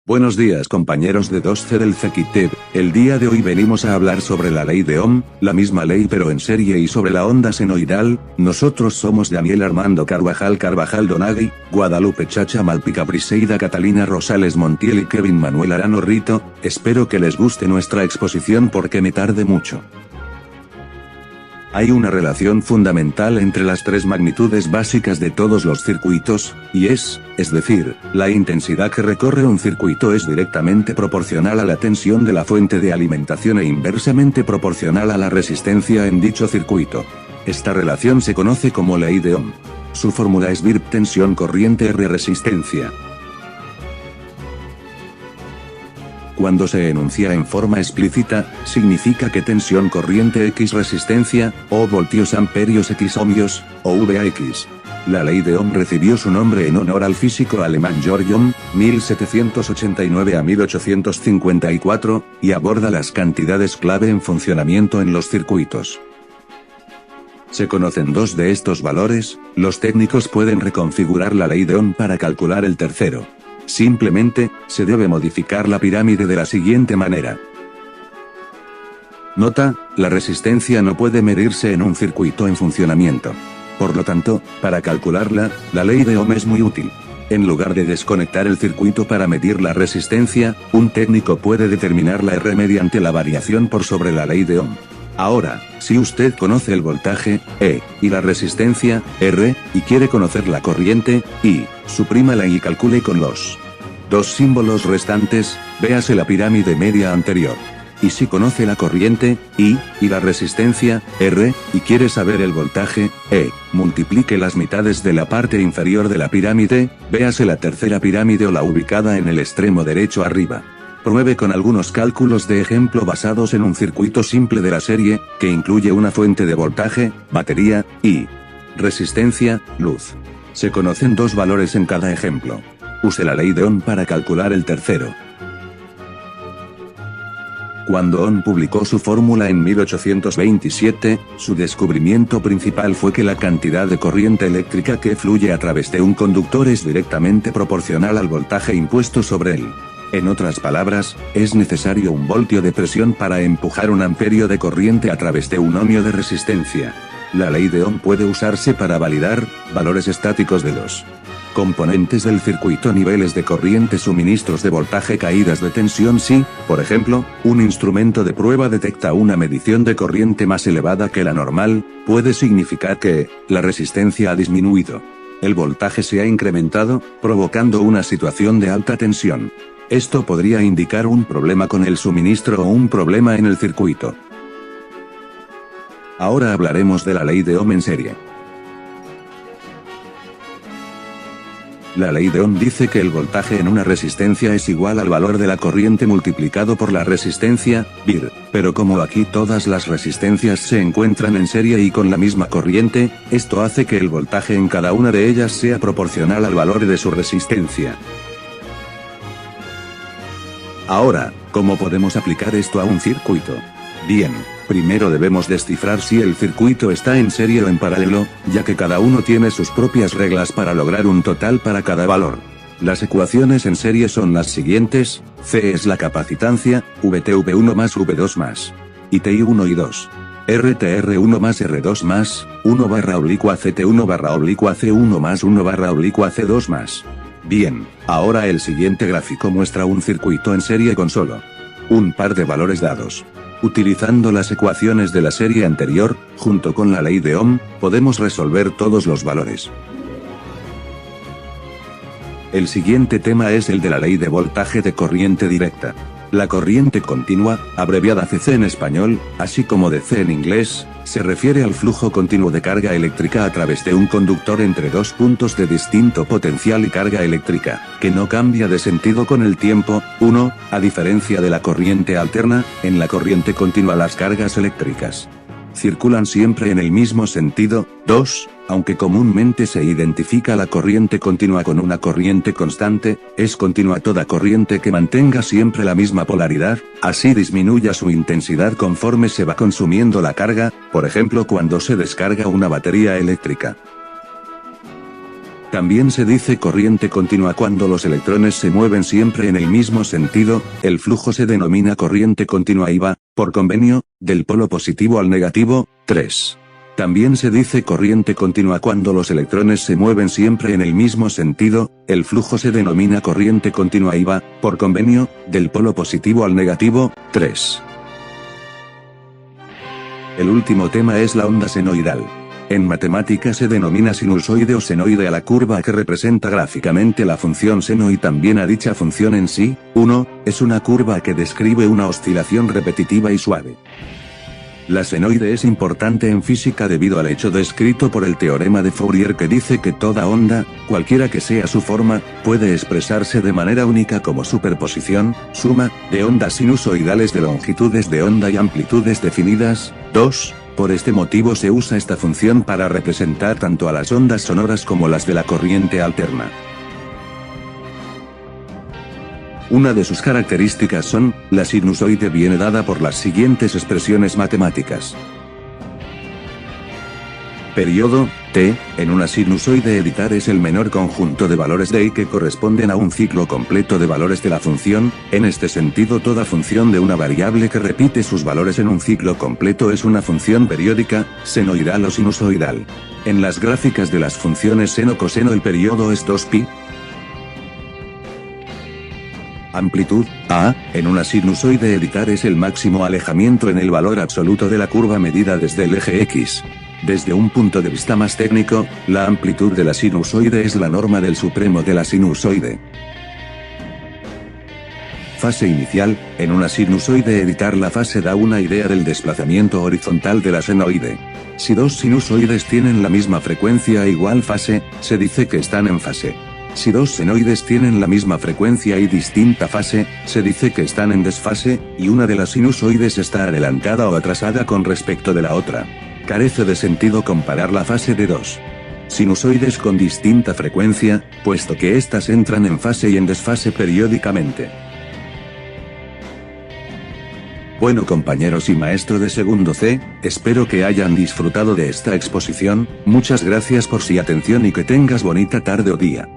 Buenos días compañeros de 2C del CEQITEB, el día de hoy venimos a hablar sobre la ley de Ohm, la misma ley pero en serie y sobre la onda senoidal. Nosotros somos Daniel Armando Carvajal Donagui, Guadalupe Chacha Malpica Briseida Catalina Rosales Montiel y Kevin Manuel Arano Rito. Espero que les guste nuestra exposición porque me tarde mucho. Hay una relación fundamental entre las tres magnitudes básicas de todos los circuitos, y es decir, la intensidad que recorre un circuito es directamente proporcional a la tensión de la fuente de alimentación e inversamente proporcional a la resistencia en dicho circuito. Esta relación se conoce como ley de Ohm. Su fórmula es VIRP tensión corriente R resistencia. Cuando se enuncia en forma explícita, significa que tensión corriente X resistencia, o voltios amperios X ohmios, o VAX. La ley de Ohm recibió su nombre en honor al físico alemán Georg Ohm, 1789 a 1854, y aborda las cantidades clave en funcionamiento en los circuitos. Se conocen dos de estos valores, los técnicos pueden reconfigurar la ley de Ohm para calcular el tercero. Simplemente, se debe modificar la pirámide de la siguiente manera. Nota, la resistencia no puede medirse en un circuito en funcionamiento. Por lo tanto, para calcularla, la ley de Ohm es muy útil. En lugar de desconectar el circuito para medir la resistencia, un técnico puede determinar la R mediante la variación por sobre la ley de Ohm. Ahora, si usted conoce el voltaje, E, y la resistencia, R, y quiere conocer la corriente, I, suprímala y calcule con los dos símbolos restantes, véase la pirámide media anterior. Y si conoce la corriente, I, y la resistencia, R, y quiere saber el voltaje, E, multiplique las mitades de la parte inferior de la pirámide, véase la tercera pirámide o la ubicada en el extremo derecho arriba. Pruebe con algunos cálculos de ejemplo basados en un circuito simple de la serie, que incluye una fuente de voltaje, batería, y resistencia, luz. Se conocen dos valores en cada ejemplo. Use la ley de Ohm para calcular el tercero. Cuando Ohm publicó su fórmula en 1827, su descubrimiento principal fue que la cantidad de corriente eléctrica que fluye a través de un conductor es directamente proporcional al voltaje impuesto sobre él. En otras palabras, es necesario un voltio de presión para empujar un amperio de corriente a través de un ohmio de resistencia. La ley de Ohm puede usarse para validar valores estáticos de los componentes del circuito, niveles de corriente, suministros de voltaje, caídas de tensión. Si, por ejemplo, un instrumento de prueba detecta una medición de corriente más elevada que la normal, puede significar que la resistencia ha disminuido. El voltaje se ha incrementado, provocando una situación de alta tensión. Esto podría indicar un problema con el suministro o un problema en el circuito. Ahora hablaremos de la ley de Ohm en serie. La ley de Ohm dice que el voltaje en una resistencia es igual al valor de la corriente multiplicado por la resistencia, VIR, pero como aquí todas las resistencias se encuentran en serie y con la misma corriente, esto hace que el voltaje en cada una de ellas sea proporcional al valor de su resistencia. Ahora, ¿cómo podemos aplicar esto a un circuito? Bien, primero debemos descifrar si el circuito está en serie o en paralelo, ya que cada uno tiene sus propias reglas para lograr un total para cada valor. Las ecuaciones en serie son las siguientes: C es la capacitancia, VTV1 más V2 más. Y TI1 y 2. RTR1 más R2 más, 1/CT1/C1 más 1/C2 más. Bien, ahora el siguiente gráfico muestra un circuito en serie con solo un par de valores dados. Utilizando las ecuaciones de la serie anterior, junto con la ley de Ohm, podemos resolver todos los valores. El siguiente tema es el de la ley de voltaje de corriente directa. La corriente continua, abreviada CC en español, así como DC en inglés, se refiere al flujo continuo de carga eléctrica a través de un conductor entre dos puntos de distinto potencial y carga eléctrica, que no cambia de sentido con el tiempo. 1. A diferencia de la corriente alterna, en la corriente continua las cargas eléctricas circulan siempre en el mismo sentido. 2. Aunque comúnmente se identifica la corriente continua con una corriente constante, es continua toda corriente que mantenga siempre la misma polaridad, así disminuya su intensidad conforme se va consumiendo la carga, por ejemplo cuando se descarga una batería eléctrica. También se dice corriente continua cuando los electrones se mueven siempre en el mismo sentido, el flujo se denomina corriente continua y va, por convenio, del polo positivo al negativo. 3. También se dice corriente continua cuando los electrones se mueven siempre en el mismo sentido, el flujo se denomina corriente continua y va, por convenio, del polo positivo al negativo. 3. El último tema es la onda senoidal. En matemáticas se denomina sinusoide o senoide a la curva que representa gráficamente la función seno y también a dicha función en sí. 1. Es una curva que describe una oscilación repetitiva y suave. La senoide es importante en física debido al hecho descrito por el teorema de Fourier que dice que toda onda, cualquiera que sea su forma, puede expresarse de manera única como superposición, suma, de ondas sinusoidales de longitudes de onda y amplitudes definidas. 2. Por este motivo se usa esta función para representar tanto a las ondas sonoras como las de la corriente alterna. Una de sus características son, la sinusoide viene dada por las siguientes expresiones matemáticas. Periodo, t, en una sinusoide editar es el menor conjunto de valores de i que corresponden a un ciclo completo de valores de la función. En este sentido toda función de una variable que repite sus valores en un ciclo completo es una función periódica, senoidal o sinusoidal. En las gráficas de las funciones seno-coseno el periodo es 2π. Amplitud, a, en una sinusoide editar es el máximo alejamiento en el valor absoluto de la curva medida desde el eje x. Desde un punto de vista más técnico, la amplitud de la sinusoide es la norma del supremo de la sinusoide. Fase inicial, en una sinusoide editar la fase da una idea del desplazamiento horizontal de la senoide. Si dos sinusoides tienen la misma frecuencia e igual fase, se dice que están en fase. Si dos senoides tienen la misma frecuencia y distinta fase, se dice que están en desfase, y una de las sinusoides está adelantada o atrasada con respecto de la otra. Carece de sentido comparar la fase de dos sinusoides con distinta frecuencia, puesto que éstas entran en fase y en desfase periódicamente. Bueno compañeros y maestro de segundo C, espero que hayan disfrutado de esta exposición. Muchas gracias por su atención y que tengas bonita tarde o día.